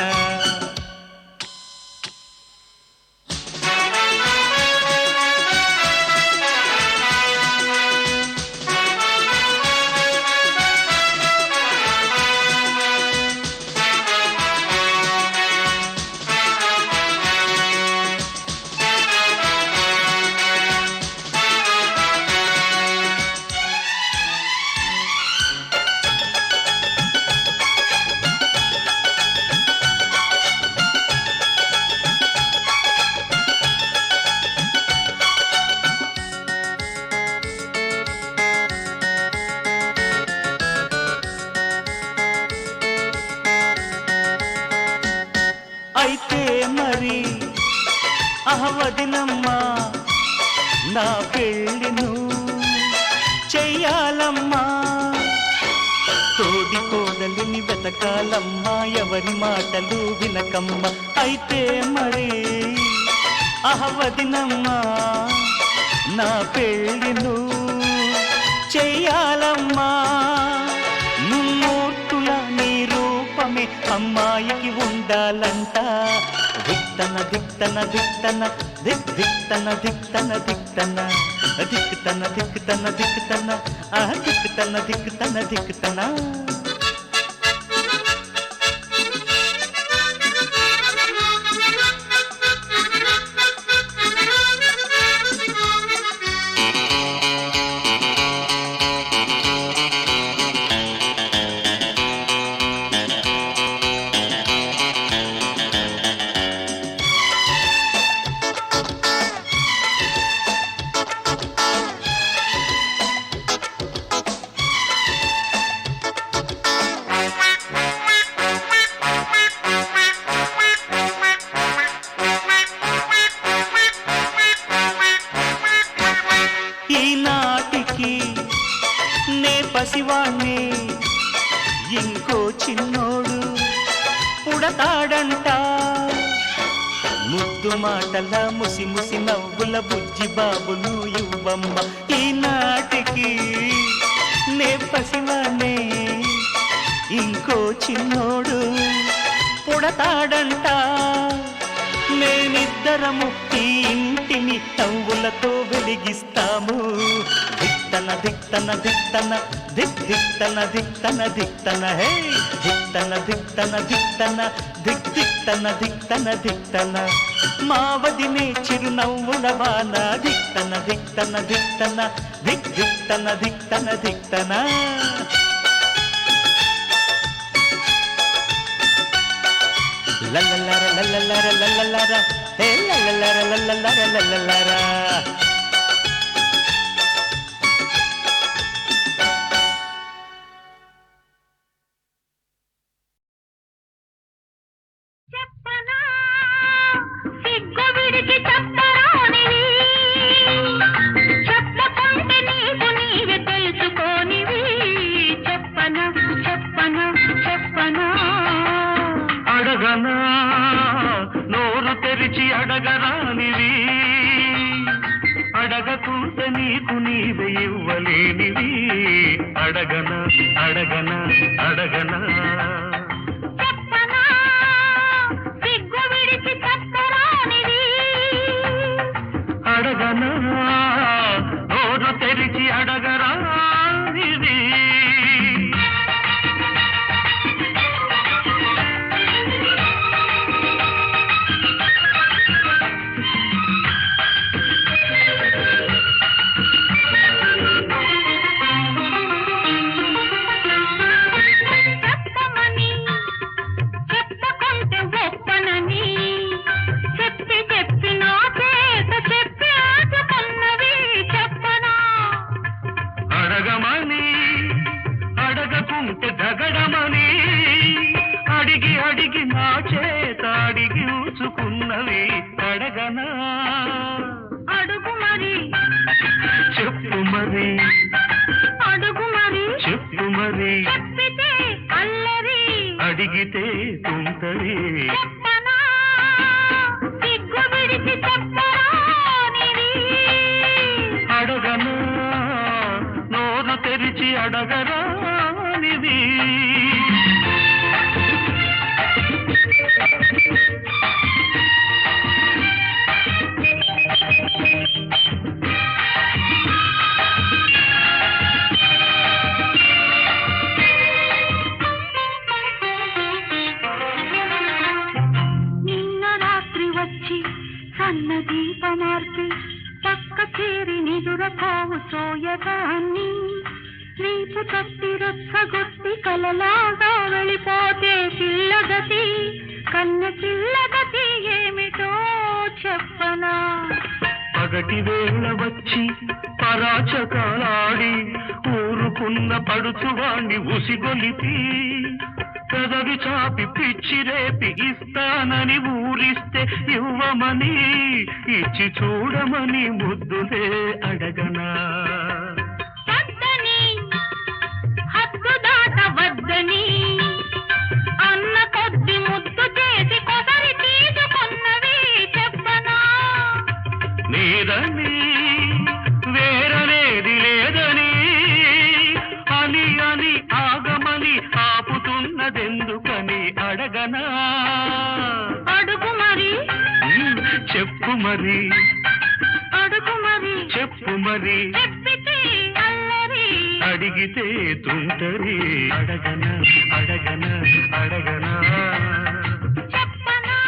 అయితే మరి అహవదినమ్మా నా పెళ్ళిను చెయ్యాలమ్మా తోడి కోడలిని వెతకాలమ్మా ఎవరి మాటలు వినకమ్మ అయితే మరి అహవదినమ్మా నా పెళ్ళిను చెయ్యాలమ్మా ముమ్మూర్తుల నీ రూపమే అమ్మాయికి ఉండాలంట దిక్తన దిక్తన దిక్తన దిక్ దిక్తన దిక్తన దిక్తన దిక్తన దిక్తన దిక్తన దిక్తన దిక్తన దిక్తన ఈనాటికి నే పసివాణ్ణి ఇంకో చిన్నోడు పుడతాడంట ముద్దు మాటల ముసి ముసి నవ్వుల బుజ్జి బాబును ఇవ్వమ్మ ఈనాటికి నే పసివాణ్ణి ఇంకో చిన్నోడు పుడతాడంట మేమిద్దరము ఈ ఇంటిని నవ్వులతో వెలిగిస్తాము దిక్తన దిక్తన దిక్తన దిక్ దిక్తన దిక్తన దిక్తన హే దిక్తన దిక్తన దిక్తన దిక్ దిక్తన దిక్తన దిక్తన మావదినే చిరునవ్వుల వాన దిక్తన దిక్తన దిక్తన దిక్ దిక్తన దిక్తన దిక్తన లల్లలార లల్లలార లల్లలార హే లల్లలార లల్లలార లల్లలార చెప్పనా సిగ్గు విడిచి చెప్పరానివి చెప్పకుంటే నీకు నీవే తెలుసుకోనివి చెప్పనా చెప్పనా చెప్పనా అడగనా నోరు తెరిచి అడగరానివి అడగకుంటే నీకు నీవే ఇవ్వలేనివి అడగనా అడగనా అడగనా చెప్పనా సిగ్గు విడిచి చెప్పరానివి అడగనా నోరు తెరిచి అడగరానివి చెప్పమని చెప్పకుంటే ఒప్పనని చెప్పి చెప్పి నా చేత చెప్పి ఆశకున్నవి చెప్పనా అడగమని అడగకుంటే జగడమని అడిగి అడిగి నా చేత అడిగి ఉంచుకున్నవి అడగనా అడుగు మరి చెప్పు మరి అడుగు మరి చెప్పు మరి చెప్పితే అల్లరి అడిగితే తుంటది చెప్పనా సిగ్గు విడిచి చెప్పరానివి అడగనా నోరు తెరిచి అడగరానిది నిన్న రాత్రి వచ్చి సన్న దీపమార్పి పక్క చేరి నిదురపోవు సోయగాన్ని రీపు తప్పి రొచ్చగొట్టి కలలాగా వెళ్ళిపోతే పిల్లగతి కన్న పిల్లగతి ఏమిటో చెప్పనా పగటి వేళ వచ్చి పరాచకాలాడి ఊరుకున్న పడుచువాణ్ణి ఉసిగొలిపి పెదవి చాపి పిచ్చి రేపి ఇస్తానని ఊరిస్తే ఇవ్వమని ఇచ్చి చూడమని ముద్దులే అడగనా వద్దని హద్దు దాట వద్దని అన్న కొద్ది ముద్దు చేసి కొసరి తీసుకున్నవి చెప్పనా లేదని వేరనేది లేదని అని అని ఆగమని ఆపుతున్నదెందుకని అడగనా అడుగు మరి చెప్పు మరి అడుగు మరి చెప్పు మరి చెప్పితే అల్లరి అడిగితే తుంటరి అడగనా అడగనా అడగనా చెప్పనా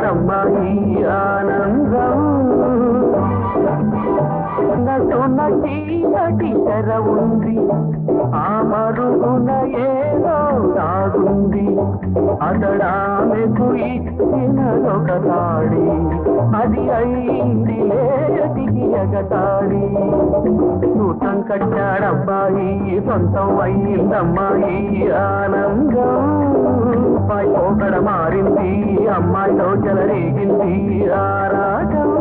అమ్మాయి ఆనందం నటి తెర ఉంది ఆ మరుగున ఏదో దాగుంది అతడామెకు ఇచ్చినదొక తాడి అది అయింది లేటికి ఎగతాడి సూతం కట్టాడబ్బాయి సొంతం అయిందమ్మాయి ఆనందం అమ్మాయి పోకడ మారింది అమ్మాయిలో చెలరేగింది ఆరాటం.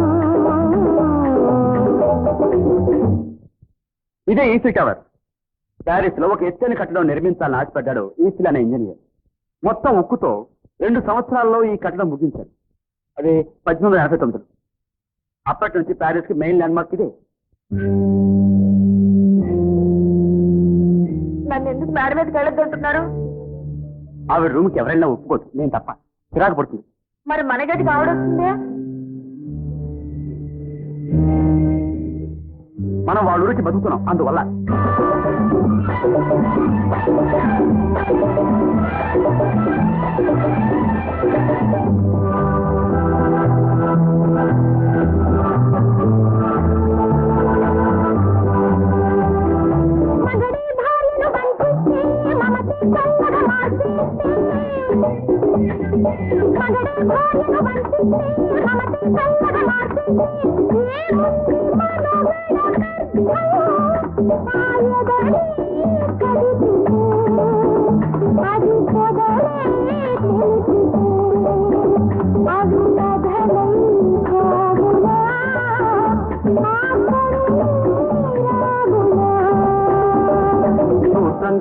ఇదే ఈఫిల్ టవర్. ప్యారిస్ లో ఒక ఎత్తైన కట్టడం నిర్మించాలని ఆశపడ్డాడు ఈఫిల్ అనే ఇంజనీర్. మొత్తం ఉక్కుతో 2 సంవత్సరాల్లో ఈ కట్టడం ముగించాడు. అది 1889. అప్పటి నుంచి ప్యారిస్ కి మెయిన్ ల్యాండ్ మార్క్ ఇదే. నన్ను ఎందుకు మేడ మీదకి వెళ్ళొద్దంటున్నారు? ఆవిడ రూమ్కి ఎవరైనా ఒప్పుకోదు, నేను తప్ప. చిరాకు పడుతుంది. మరి మన గదికి ఆవిడొస్తుందే? మనం వాళ్ళ ఊరికి బతుకుతున్నాం, అందువల్ల.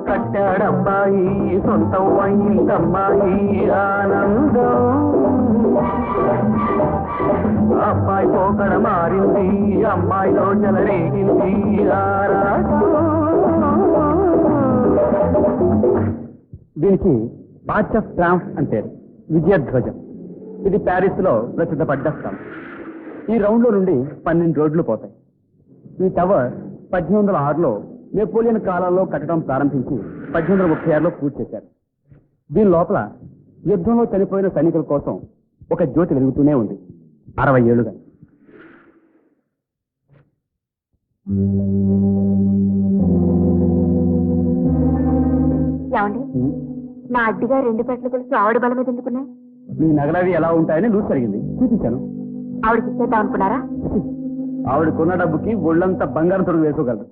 కట్టాడబ్బాయి సొంతం అయిందమ్మాయి ఆనందం. అబ్బాయి పోకడ మారింది అమ్మాయిలో చెలరేగింది ఆరాటం. దీనికి మార్చ్ ఆఫ్ ట్రాంఫ్ అంటే విజయధ్వజం. ఇది ప్యారిస్ లో ప్రసిద్ధపడ్డ స్థలం. ఈ రౌండ్ లో నుండి 12 రోడ్లు పోతాయి. ఈ టవర్ 1806లో నెపోలియన్ కాలంలో కట్టడం ప్రారంభించి 1836లో పూర్తి చేశారు. దీని లోపల యుద్ధంలో చనిపోయిన సైనికుల కోసం ఒక జ్యోతి వెలుగుతూనే ఉంది 60 ఏళ్లుగా. ఏమండి, నా అడ్డిగా 2 పెట్టలు కలిసి ఆవిడ బల మీద ఎందుకున్నాయి? మీ నగలవి ఎలా ఉంటాయని లూజ్ జరిగింది, చూపించాను. ఆవిడకి ఇచ్చేద్దాం అనుకున్నారా? ఆవిడకున్న డబ్బుకి ఒళ్ళంతా బంగారం తొడుగు వేసుకోగలరు.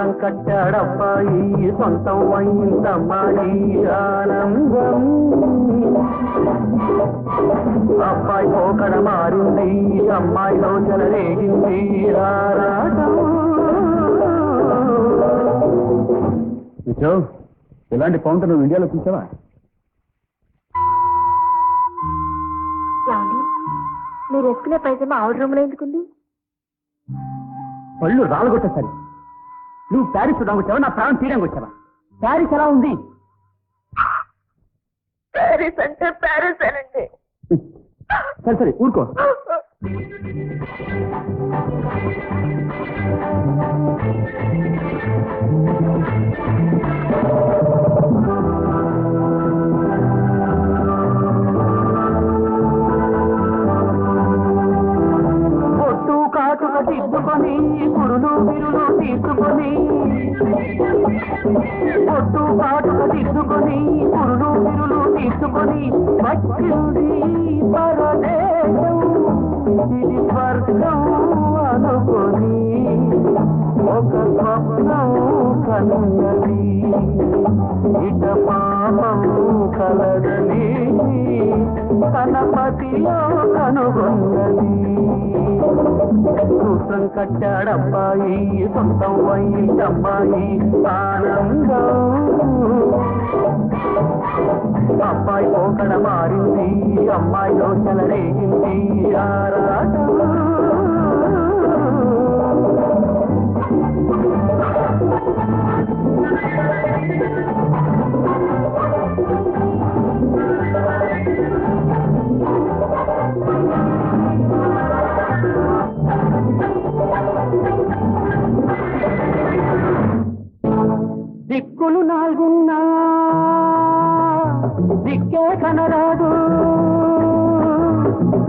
సూత్రం కట్టాడబ్బాయి సొంతం అయిందమ్మాయి ఆనందం అబ్బాయి పోకడ మారింది అమ్మాయిలో చెలరేగింది ఆరాటం. ఇలాంటి కౌంటర్ నువ్వు ఇండియాలో చూసావా? మీరు వేసుకునే పైజమా ఆవిడ రూమ్ లో ఎందుకుంది? పళ్ళు రాలగొట్టేసరి నువ్వు ప్యారిస్ చూడడానికి వచ్చావా నా ప్రాణం తీయడానికి వచ్చావా? ప్యారిస్ ఎలా ఉంది? ప్యారిస్ అంటే ప్యారిస్ అనండి. సరే సరే ఊరుకో. ఒట్టు కాటుక తిప్పుకొని కురులు బిరులు తీసుకొని ఒట్టు కాటుక తిప్పుకొని కురులు బిరులు తీసుకొని వచ్చింది పరదేశం ఇది స్వర్గం అనుకొని ఒక స్వప్నం కనున్నది ఇట పాపం కలగని కనపతిలో కనుగొన్నది. సూత్రం కట్టాడబ్బాయి సొంతం అయిందమ్మాయి ఆనందం అబ్బాయి పోకడ మారింది అమ్మాయిలో చెలరేగింది ఆరాటం. దిక్కులు నాలుగున్నా దిక్కే కనరాదు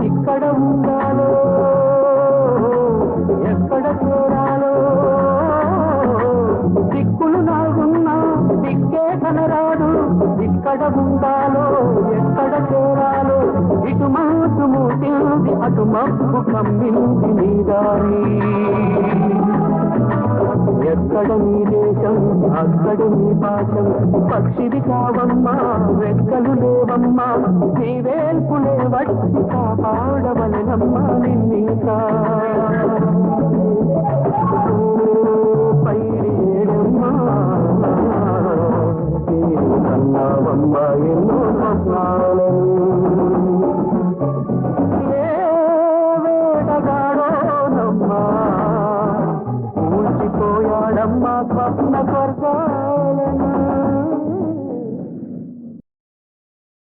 ఇక్కడ ఉండాలో ఎక్కడ చేరాలో. దిక్కులు నాలుగున్నా దిక్కే కనరాదు ఇక్కడ ఉండాలో ఎక్కడ చేరాలో. ఇటు మాసు మూసింది అటు మబ్బు కమ్మింది నీ దారి. ఎక్కడ నీ దేశం అక్కడ నీ పాఠం పక్షిది కావమ్మా రెక్కలు లేవమ్మా నీ వేల్పులే వచ్చి కాపాడవలనమ్మా నిన్నీకా పైరేడమ్మా కన్నావమ్మా ఎన్నో స్వప్నాలను ఏ వేటగాడోనమ్మా కూల్చిపోయాడమ్మా స్వప్న స్వర్గాలను.